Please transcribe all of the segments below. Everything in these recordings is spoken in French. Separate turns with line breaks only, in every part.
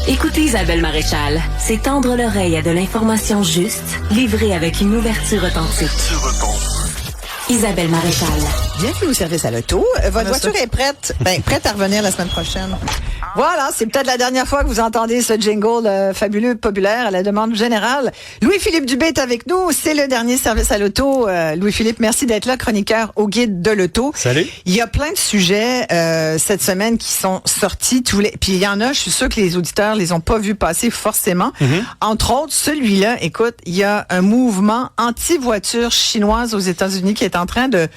Écoutez Isabelle Maréchal, c'est tendre l'oreille à de l'information juste, livrée avec une ouverture authentique. Isabelle Maréchal.
Bienvenue au service à l'auto. Votre voiture est prête, prête à revenir la semaine prochaine. Voilà, c'est peut-être la dernière fois que vous entendez ce jingle fabuleux, populaire, à la demande générale. Louis-Philippe Dubé est avec nous. C'est le dernier service à l'auto. Louis-Philippe, merci d'être là, chroniqueur au Guide de l'auto.
Salut.
Il y a plein de sujets cette semaine qui sont sortis. Puis il y en a, je suis sûr que les auditeurs les ont pas vus passer forcément. Mm-hmm. Entre autres, celui-là, écoute, il y a un mouvement anti-voiture chinoise aux États-Unis qui est en train de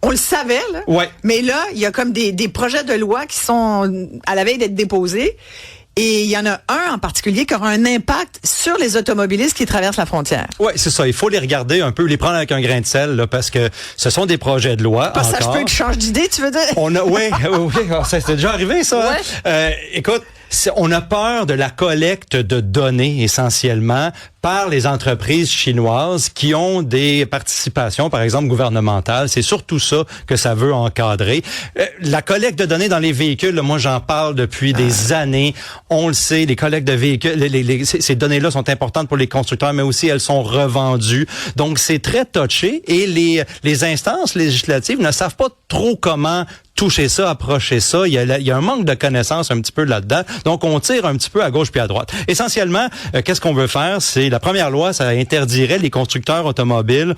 on le savait, là.
Ouais.
Mais là, il y a comme des projets de loi qui sont à la veille d'être déposés. Et il y en a un en particulier qui aura un impact sur les automobilistes qui traversent la frontière.
Oui, c'est ça. Il faut les regarder un peu, les prendre avec un grain de sel, là, parce que ce sont des projets de loi.
Parce que ça se peut que je change d'idée, tu veux dire?
Oui, ça c'est déjà arrivé, ça.
Ouais.
Hein? Écoute, on a peur de la collecte de données, essentiellement, par les entreprises chinoises qui ont des participations, par exemple, gouvernementales. C'est surtout ça que ça veut encadrer. La collecte de données dans les véhicules, là, moi, j'en parle depuis des années. On le sait, les collectes de véhicules, ces données-là sont importantes pour les constructeurs, mais aussi elles sont revendues. Donc, c'est très touché et les instances législatives ne savent pas trop comment toucher ça, approcher ça. Il y a un manque de connaissances un petit peu là-dedans. Donc, on tire un petit peu à gauche puis à droite. Essentiellement, qu'est-ce qu'on veut faire? C'est la première loi, ça interdirait les constructeurs automobiles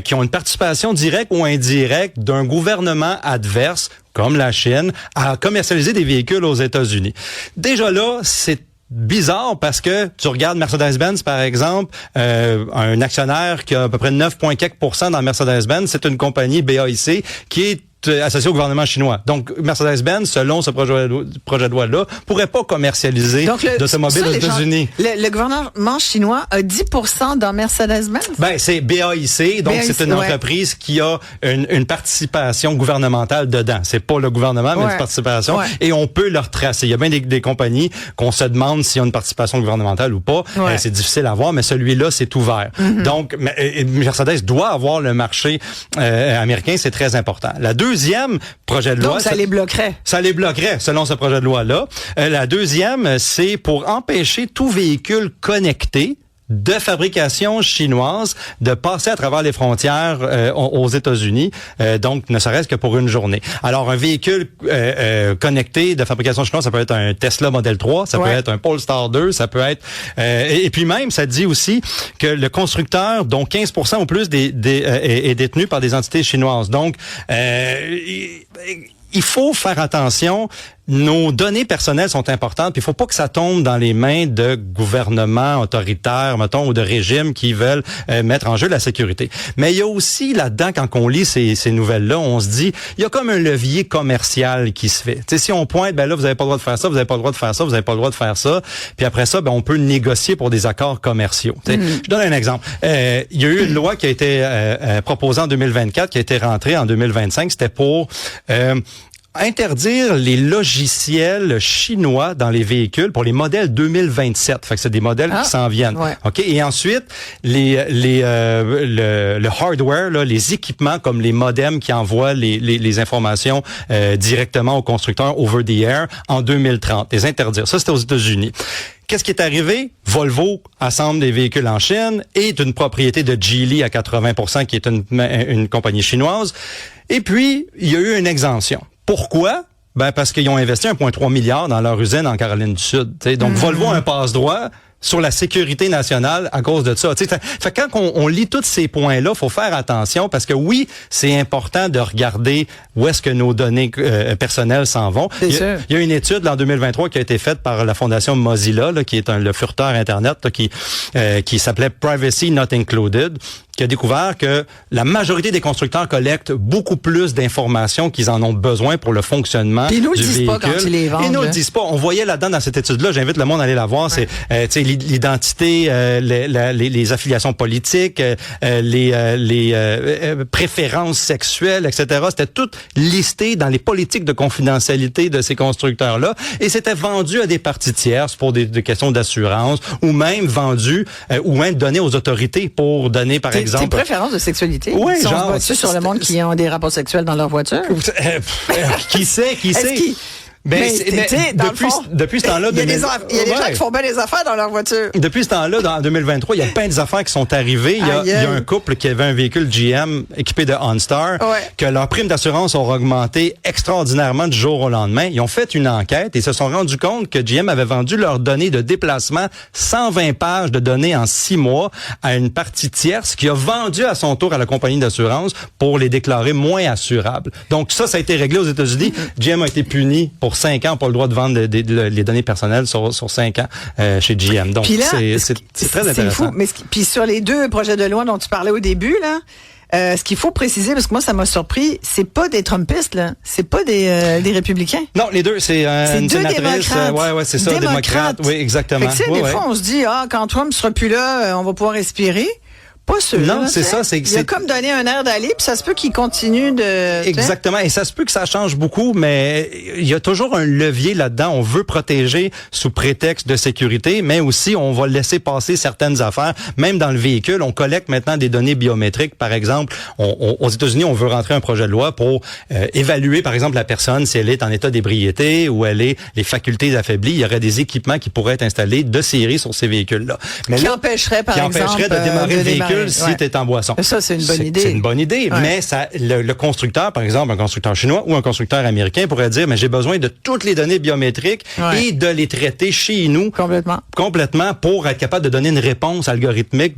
qui ont une participation directe ou indirecte d'un gouvernement adverse, comme la Chine, à commercialiser des véhicules aux États-Unis. Déjà là, c'est bizarre parce que tu regardes Mercedes-Benz, par exemple, un actionnaire qui a à peu près 9,4% dans Mercedes-Benz, c'est une compagnie BAIC qui est associé au gouvernement chinois. Donc, Mercedes-Benz, selon ce projet de loi-là, pourrait pas commercialiser d'automobiles aux États-Unis.
Le gouvernement chinois a 10% dans Mercedes-Benz?
C'est BAIC, donc c'est une entreprise qui a une participation gouvernementale dedans. C'est pas le gouvernement, mais une participation. Ouais. Et on peut le retracer. Il y a bien des compagnies qu'on se demande s'il y a une participation gouvernementale ou pas. Ouais. C'est difficile à voir, mais celui-là, c'est ouvert. Mm-hmm. Donc, Mercedes doit avoir le marché américain, c'est très important. La deuxième projet de loi...
Donc, ça les bloquerait.
Ça les bloquerait, selon ce projet de loi-là. La deuxième, c'est pour empêcher tout véhicule connecté de fabrication chinoise de passer à travers les frontières aux États-Unis, donc ne serait-ce que pour une journée. Alors, un véhicule connecté de fabrication chinoise, ça peut être un Tesla Model 3, ça peut être un Polestar 2, ça peut être... et puis même, ça dit aussi que le constructeur, dont 15% ou plus est détenu par des entités chinoises. Donc, il faut faire attention. Nos données personnelles sont importantes, puis il faut pas que ça tombe dans les mains de gouvernements autoritaires, mettons, ou de régimes qui veulent mettre en jeu la sécurité. Mais il y a aussi là-dedans, quand on lit ces nouvelles-là, on se dit, il y a comme un levier commercial qui se fait. Tu sais, si on pointe, là, vous avez pas le droit de faire ça, vous avez pas le droit de faire ça, vous avez pas le droit de faire ça, puis après ça, on peut négocier pour des accords commerciaux. Je donne un exemple. Il y a eu une loi qui a été proposée en 2024, qui a été rentrée en 2025. C'était pour interdire les logiciels chinois dans les véhicules pour les modèles 2027. Fait que c'est des modèles qui s'en viennent. Ouais. OK. Et ensuite, le hardware, là, les équipements comme les modems qui envoient les informations directement aux constructeurs over the air en 2030. Les interdire. Ça, c'était aux États-Unis. Qu'est-ce qui est arrivé? Volvo assemble des véhicules en Chine, est une propriété de Geely à 80%, qui est une compagnie chinoise. Et puis, il y a eu une exemption. Pourquoi? Parce qu'ils ont investi 1,3 milliard dans leur usine en Caroline du Sud. T'sais. Donc, Volvo a un passe-droit sur la sécurité nationale à cause de ça. Fait quand on lit tous ces points-là, faut faire attention parce que oui, c'est important de regarder où est-ce que nos données personnelles s'en vont. Il y a une étude là, en 2023 qui a été faite par la fondation Mozilla, là, qui est le furteur Internet, là, qui s'appelait Privacy Not Included, qui a découvert que la majorité des constructeurs collectent beaucoup plus d'informations qu'ils en ont besoin pour le fonctionnement du véhicule.
Ils nous le disent pas quand ils les vendent.
Ils nous le disent pas. On voyait là-dedans dans cette étude-là, j'invite le monde à aller la voir, c'est l'identité, les affiliations politiques, les préférences sexuelles, etc. C'était tout listé dans les politiques de confidentialité de ces constructeurs-là et c'était vendu à des parties tierces pour des questions d'assurance ou même vendu ou même donné aux autorités pour donner, par exemple...
Tes préférences de sexualité?
Oui,
si genre... sur le monde qui ont des rapports sexuels dans leur voiture?
Qui sait? Depuis ce temps-là,
il y a des gens qui font bien les affaires dans leur voiture.
Depuis ce temps-là, en 2023, il y a plein des affaires qui sont arrivées. Il y a un couple qui avait un véhicule GM équipé de OnStar, que leurs primes d'assurance ont augmenté extraordinairement du jour au lendemain. Ils ont fait une enquête et se sont rendus compte que GM avait vendu leurs données de déplacement, 120 pages de données en 6 mois, à une partie tierce qui a vendu à son tour à la compagnie d'assurance pour les déclarer moins assurables. Donc ça a été réglé aux États-Unis. GM a été puni pour 5 ans pour le droit de vendre les données personnelles sur 5 ans chez GM. Donc là, c'est très intéressant.
Fou. Mais puis sur les 2 projets de loi dont tu parlais au début, là, ce qu'il faut préciser, parce que moi ça m'a surpris, c'est pas des Trumpistes, là, c'est pas des républicains.
Non, les deux, c'est une
2
sénatrice.
démocrates.
C'est ça, démocrate. Oui, exactement.
Fait que, des fois on se dit, quand Trump sera plus là, on va pouvoir respirer. Pas sûr.
Non, c'est ça.
Il a comme donné un air d'aller, puis ça se peut qu'il continue de...
Exactement. Et ça se peut que ça change beaucoup, mais il y a toujours un levier là-dedans. On veut protéger sous prétexte de sécurité, mais aussi on va laisser passer certaines affaires. Même dans le véhicule, on collecte maintenant des données biométriques. Par exemple, aux États-Unis, on veut rentrer un projet de loi pour évaluer, par exemple, la personne, si elle est en état d'ébriété ou elle est les facultés affaiblies. Il y aurait des équipements qui pourraient être installés de série sur ces véhicules-là.
Mais qui empêcherait, par exemple,
de démarrer le véhicule si tu es en boisson.
Ça, c'est une bonne idée.
C'est une bonne idée, mais le constructeur, par exemple, un constructeur chinois ou un constructeur américain pourrait dire, mais j'ai besoin de toutes les données biométriques et de les traiter chez nous complètement pour être capable de donner une réponse algorithmique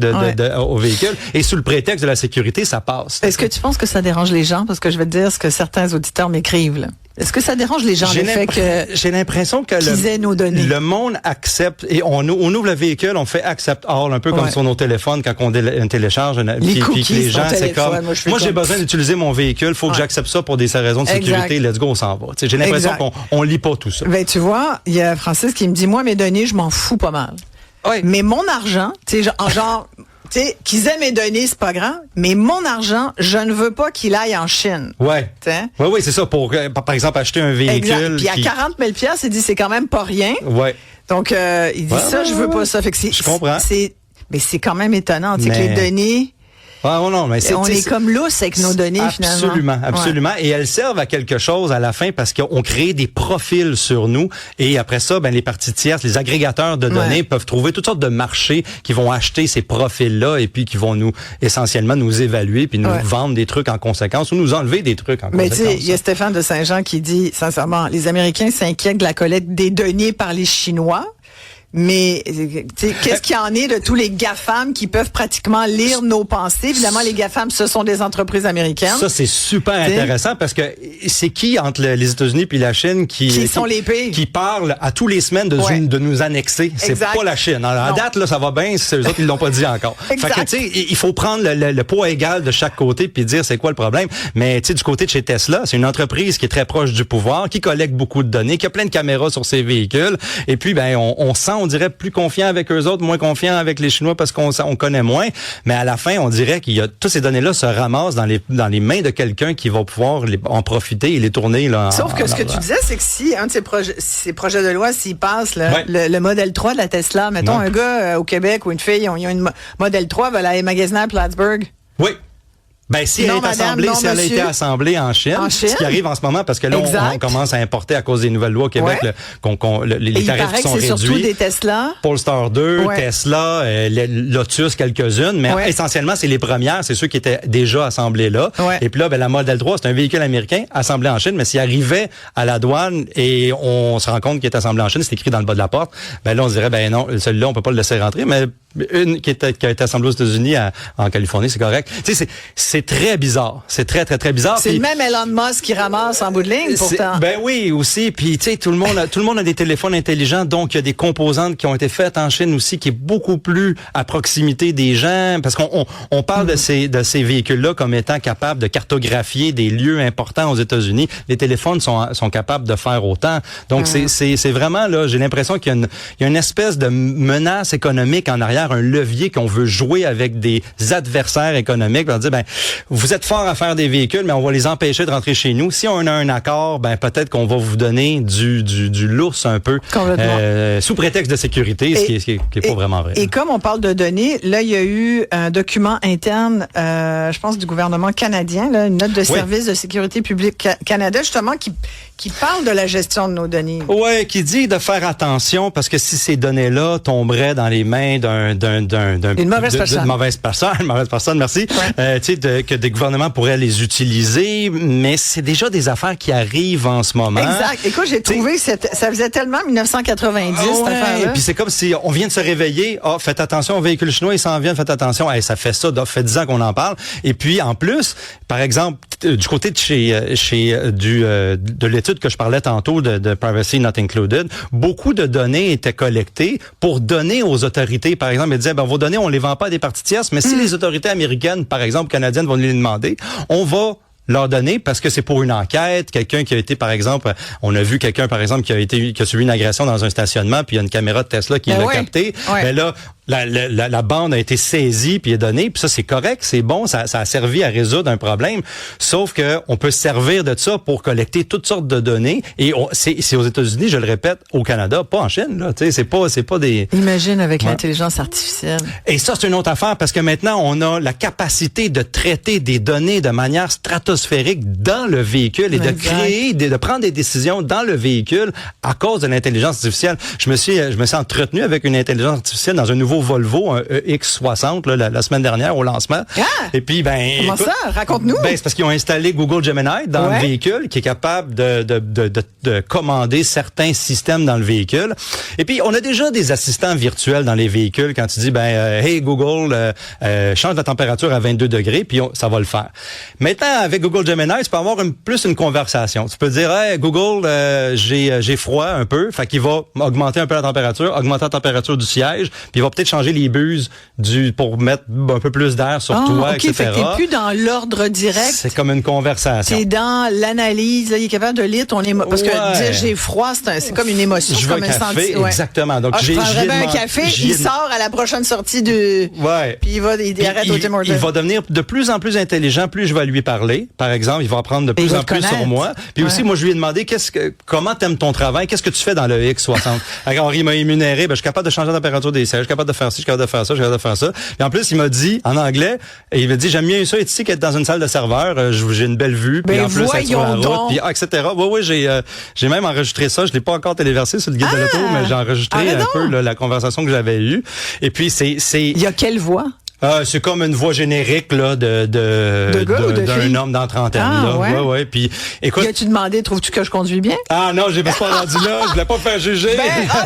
au véhicule. Et sous le prétexte de la sécurité, ça passe.
Est-ce que tu penses que ça dérange les gens? Parce que je vais te dire ce que certains auditeurs m'écrivent, là. Est-ce que ça dérange les gens, le fait que
j'ai l'impression que
nos données.
Le monde accepte, et on ouvre le véhicule, on fait accept all, un peu comme sur nos téléphones quand on télécharge
les cookies,
les gens, c'est comme moi j'ai besoin d'utiliser mon véhicule, faut que j'accepte ça pour des raisons de sécurité, let's go, on s'en va. J'ai l'impression qu'on lit pas tout ça.
Ben tu vois, il y a Francis qui me dit, moi mes données, je m'en fous pas mal. Mais mon argent, tu sais, genre tu sais, qu'ils aient mes données, c'est pas grave, mais mon argent, je ne veux pas qu'il aille en Chine.
Oui, c'est ça, pour, par exemple, acheter un véhicule.
Exact. Puis à 40 000 $, il dit, c'est quand même pas rien. Donc, il dit je veux pas ça. Fait que
je comprends.
Mais c'est quand même étonnant, tu sais, que les données...
non, mais
on est comme lousse avec nos données, finalement.
Absolument. Et elles servent à quelque chose à la fin parce qu'on crée des profils sur nous. Et après ça, les parties tierces, les agrégateurs de données peuvent trouver toutes sortes de marchés qui vont acheter ces profils-là et puis qui vont essentiellement nous évaluer puis nous vendre des trucs en conséquence ou nous enlever des trucs en conséquence.
Mais tu sais, il y a Stéphane de Saint-Jean qui dit, sincèrement, les Américains s'inquiètent de la collecte des données par les Chinois. Mais qu'est-ce qu'il y en est de tous les GAFAM qui peuvent pratiquement lire nos pensées? Évidemment, les GAFAM, ce sont des entreprises américaines.
Ça, c'est super intéressant parce que c'est qui entre les États-Unis puis la Chine qui
sont les pays
qui parlent à tous les semaines de nous annexer? C'est pas la Chine. Alors, à date, là, ça va bien, c'est eux autres qui l'ont pas dit encore. Fait que, tu sais, il faut prendre le poids égal de chaque côté puis dire c'est quoi le problème. Mais, tu sais, du côté de chez Tesla, c'est une entreprise qui est très proche du pouvoir, qui collecte beaucoup de données, qui a plein de caméras sur ses véhicules. Et puis, on sent, on dirait, plus confiant avec eux autres, moins confiant avec les Chinois parce qu'on connaît moins. Mais à la fin, on dirait qu'il y a toutes ces données-là se ramassent dans les mains de quelqu'un qui va pouvoir en profiter et les tourner là.
Sauf que ce que tu disais, c'est que si un de ces projets de loi, s'il passe le modèle 3 de la Tesla, mettons un gars au Québec ou une fille, ils ont une modèle 3, va aller magasiner à Plattsburgh.
Oui. Si elle a été assemblée en Chine, ce qui arrive en ce moment, parce que là, on commence à importer à cause des nouvelles lois au Québec, les tarifs qui sont réduits.
Surtout des Tesla.
Polestar 2, Tesla, Lotus, quelques-unes, mais essentiellement, c'est les premières, c'est ceux qui étaient déjà assemblés là. Et puis là, la Model 3, c'est un véhicule américain assemblé en Chine, mais s'il arrivait à la douane et on se rend compte qu'il est assemblé en Chine, c'est écrit dans le bas de la porte, là, on se dirait, non, celui-là, on peut pas le laisser rentrer, mais une qui a été assemblée aux États-Unis, en Californie, c'est correct. Tu sais, c'est très bizarre. C'est très, très, très bizarre.
C'est le même Elon Musk qui ramasse en bout de ligne, pourtant.
Oui, aussi. Puis, tu sais, tout le monde a des téléphones intelligents, donc il y a des composantes qui ont été faites en Chine aussi, qui est beaucoup plus à proximité des gens, parce qu'on parle de ces véhicules-là comme étant capables de cartographier des lieux importants aux États-Unis. Les téléphones sont capables de faire autant. Donc, c'est vraiment, là, j'ai l'impression qu'il y a une espèce de menace économique en arrière, un levier qu'on veut jouer avec des adversaires économiques, leur dire, vous êtes fort à faire des véhicules, mais on va les empêcher de rentrer chez nous. Si on a un accord, peut-être qu'on va vous donner du lousse un peu, sous prétexte de sécurité, ce qui est pas vraiment vrai.
Et comme on parle de données, là, il y a eu un document interne, je pense, du gouvernement canadien, là, une note de service de sécurité publique Canada, justement, Qui parle de la gestion de nos données.
Ouais, qui dit de faire attention parce que si ces données-là tomberaient dans les mains d'une mauvaise personne, merci. Ouais. Tu sais, que des gouvernements pourraient les utiliser, mais c'est déjà des affaires qui arrivent en ce moment.
Exact. Écoute, j'ai trouvé ça faisait tellement 1990 cette affaire-là.
Puis c'est comme si on vient de se réveiller. Ah, faites attention aux véhicules chinois, ils s'en viennent, faites attention. Hey, ça fait ça, fait 10 ans qu'on en parle. Et puis en plus, par exemple, du côté de l'étude que je parlais tantôt de Privacy Not Included, beaucoup de données étaient collectées pour donner aux autorités. Par exemple, ils disaient, vos données, on les vend pas à des parties tierces, mais si les autorités américaines, par exemple, canadiennes, vont nous les demander, on va leur donner parce que c'est pour une enquête, quelqu'un qui a été, par exemple, on a vu quelqu'un, par exemple, qui a subi une agression dans un stationnement, puis il y a une caméra de Tesla qui l'a capté. Ouais. Mais là, la bande a été saisie puis est donnée, puis ça c'est correct, c'est bon, ça a servi à résoudre un problème. Sauf que on peut se servir de ça pour collecter toutes sortes de données et c'est aux États-Unis, je le répète, au Canada, pas en Chine là, tu sais, c'est pas des.
Imagine avec l'intelligence artificielle.
Et ça c'est une autre affaire parce que maintenant on a la capacité de traiter des données de manière stratosphérique dans le véhicule et de prendre des décisions dans le véhicule à cause de l'intelligence artificielle. Je me suis entretenu avec une intelligence artificielle dans un nouveau Volvo, un EX60 là, la semaine dernière au lancement.
Ah!
Et puis
comment ça? Raconte-nous.
C'est parce qu'ils ont installé Google Gemini dans le véhicule qui est capable de commander certains systèmes dans le véhicule. Et puis on a déjà des assistants virtuels dans les véhicules quand tu dis hey Google change la température à 22 degrés puis ça va le faire. Maintenant avec Google Gemini, tu peux avoir plus une conversation. Tu peux dire hey Google j'ai froid un peu, fait qu'il va augmenter un peu la température, augmenter la température du siège, puis il va peut-être changer les buses pour mettre un peu plus d'air sur toi, etc.
Fait que t'es plus dans l'ordre direct.
C'est comme une conversation.
T'es dans l'analyse. Là, il est capable de lire ton émotion. Parce que dire j'ai froid, c'est comme une émotion.
Je veux un café, exactement. Donc
je prendrais un café, il sort à la prochaine sortie du... Puis il arrête au Tim Hortons.
Il va devenir de plus en plus intelligent, plus je vais lui parler. Par exemple, il va apprendre de plus en plus sur moi. Puis aussi, moi, je lui ai demandé comment t'aimes ton travail, qu'est-ce que tu fais dans le X60. Alors, il m'a énuméré, je suis capable de changer la température des sièges, je suis capable de faire ci, je suis capable de faire ça, je suis capable de faire ça. Et en plus, il m'a dit, en anglais, il m'a dit, j'aime mieux ça être ici qu'être dans une salle de serveur. J'ai une belle vue, puis en plus, être sur la route, puis etc. Oui, j'ai même enregistré ça. Je l'ai pas encore téléversé sur le guide de l'auto, mais j'ai enregistré un peu la conversation que j'avais eue. Et puis,
Il y a quelle voix?
C'est comme une voix générique là d'un homme dans trentaine. Ouais. Puis écoute,
as-tu demandé, trouves-tu que je conduis bien?
Ah non, je me suis pas rendu là. Je voulais pas me faire juger.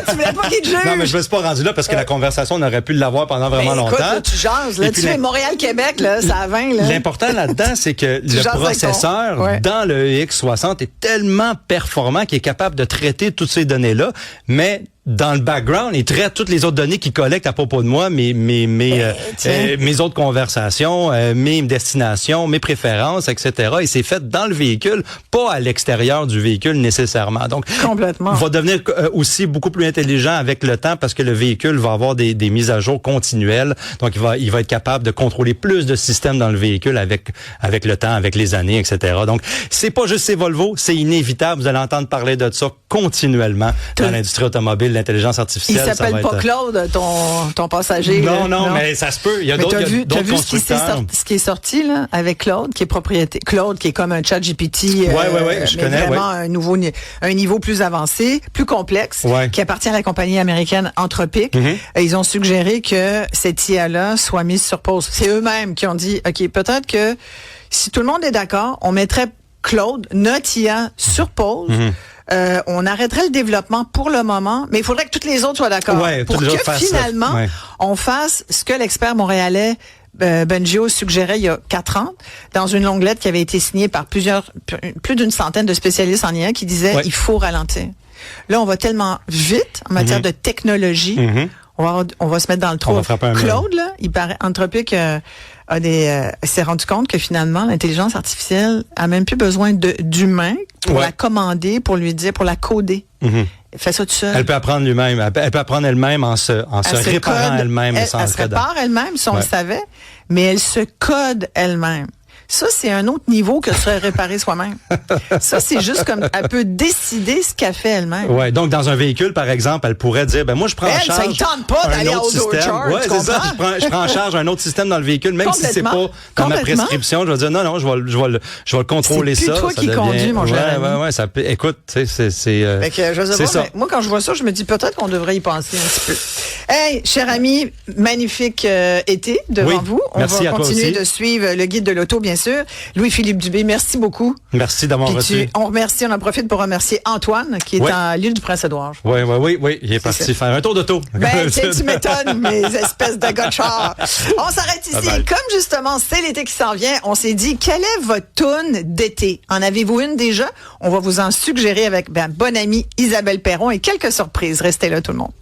Tu voulais pas qu'il te juge?
Non, mais je me suis pas rendu là parce que la conversation, on aurait pu l'avoir pendant vraiment longtemps.
Là, tu jases. Là, tu fais Montréal-Québec, là, ça a 20. Là.
L'important là-dedans, c'est que le processeur dans le X60 est tellement performant qu'il est capable de traiter toutes ces données-là, mais dans le background, il traite toutes les autres données qu'il collecte à propos de moi, mes autres conversations, mes destinations, mes préférences, etc. Et c'est fait dans le véhicule, pas à l'extérieur du véhicule nécessairement. Donc,
complètement.
Il va devenir aussi beaucoup plus intelligent avec le temps parce que le véhicule va avoir des mises à jour continuelles. Donc, il va être capable de contrôler plus de systèmes dans le véhicule avec le temps, avec les années, etc. Donc, c'est pas juste ces Volvo, c'est inévitable. Vous allez entendre parler de ça continuellement dans l'industrie automobile. L'intelligence artificielle.
Il s'appelle pas Claude, ton passager.
Non, mais ça se peut. Il y a d'autres constructeurs.
Ce qui est sorti là avec Claude, qui est propriétaire. Claude, qui est comme un chat GPT.
Je connais.
Vraiment un niveau plus avancé, plus complexe, qui appartient à la compagnie américaine Anthropic. Ils ont suggéré que cette IA-là soit mise sur pause. C'est eux-mêmes qui ont dit, OK, peut-être que si tout le monde est d'accord, on mettrait Claude, notre IA, sur pause. On arrêterait le développement pour le moment, mais il faudrait que toutes les autres soient d'accord pour que finalement on fasse ce que l'expert montréalais Bengio suggérait il y a 4 ans dans une longue lettre qui avait été signée par plus d'une centaine de spécialistes en IA qui disaient il faut ralentir. Là, on va tellement vite en matière de technologie. On va se mettre dans le trou. Claude, là, il paraît Anthropic s'est rendu compte que finalement l'intelligence artificielle a même plus besoin d'humains pour la commander, pour lui dire, pour la coder. Fais ça tout seul.
Elle peut apprendre lui-même. Elle peut apprendre elle-même en se réparant elle-même.
Elle se répare elle-même si on le savait, mais elle se code elle-même. Ça, c'est un autre niveau que se réparer soi-même. Ça, c'est juste comme elle peut décider ce qu'elle fait elle-même.
Ouais, donc dans un véhicule, par exemple, elle pourrait dire, moi, je prends en charge.
Ça ne tente pas d'aller à Outdoor Charge.
Ouais, c'est ça. Je prends en charge un autre système dans le véhicule, même si c'est pas dans ma prescription. Je vais dire, non, je vais le contrôler ça.
C'est toi qui conduis, mon cher ami.
Ouais, ça peut, écoute, c'est ça.
Moi, quand je vois ça, je me dis peut-être qu'on devrait y penser un petit peu. Hey, cher ami, magnifique été devant vous. On va continuer de suivre le guide de l'auto, bien sûr. Louis-Philippe Dubé, merci beaucoup.
Merci d'avoir reçu.
On en profite pour remercier Antoine, qui est à l'île du Prince-Édouard.
Oui. Il est parti faire un tour d'auto.
Tu m'étonnes, mes espèces de gars de char. On s'arrête ici. Comme justement, c'est l'été qui s'en vient, on s'est dit, quelle est votre toune d'été? En avez-vous une déjà? On va vous en suggérer avec bonne amie Isabelle Perron et quelques surprises. Restez là, tout le monde.